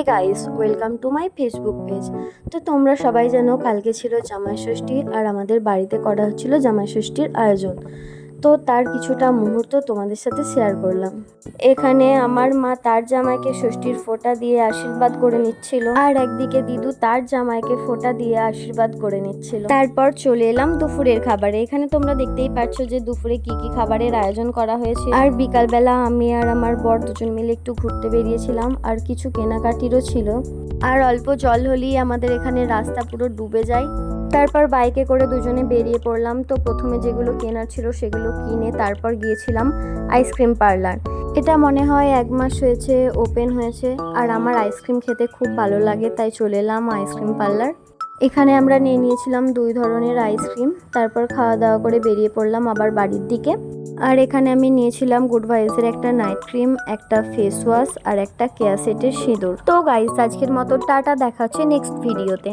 Guys, welcome to my Facebook page. তো তোমরা সবাই জানো কালকে ছিল জামাই ষষ্ঠী আর আমাদের বাড়িতে করা হচ্ছিল জামাই ষষ্ঠীর আয়োজন। তো তার কিছুটা মুহূর্ত তোমাদের সাথে শেয়ার করলাম। এখানে আমার মা তার জামাইকে ষষ্ঠীর ফোঁটা দিয়ে আশীর্বাদ করে নিচ্ছিল, আর একদিকে দিদু তার জামাইকে ফোঁটা দিয়ে আশীর্বাদ করে নিচ্ছিল। তারপর চলে এলাম দুপুরের খাবারে। এখানে তোমরা দেখতেই পাচ্ছ যে দুপুরে কি কি খাবারের আয়োজন করা হয়েছে। আর বিকালবেলা আমি আর আমার বর দুজন মিলে একটু ঘুরতে বেরিয়েছিলাম, আর কিছু কেনাকাটিরও ছিল। আর অল্প জল হলেই আমাদের এখানে রাস্তা পুরো ডুবে যায়। তারপর বাইকে করে দুজনে বেরিয়ে পড়লাম। তো প্রথমে যেগুলো কেনার ছিল সেগুলো কিনে তারপর গিয়েছিলাম আইসক্রিম পার্লার। এটা মনে হয় 1 মাস হয়েছে ওপেন হয়েছে, আর আমার আইসক্রিম খেতে খুব ভালো লাগে, তাই চলে এলাম আইসক্রিম পার্লার। এখানে আমরা নিয়ে নিয়েছিলাম 2 ধরনের আইসক্রিম। তারপর খাওয়া দাওয়া করে বেরিয়ে পড়লাম আবার বাড়ির দিকে। আর এখানে আমি নিয়েছিলাম গুড ভাইবসের একটা নাইট ক্রিম, একটা ফেস ওয়াশ আর একটা কেয়া সেটের সিঁদুর। তো গাইস, আজকের মতো টাটা, দেখা হচ্ছে নেক্সট ভিডিওতে।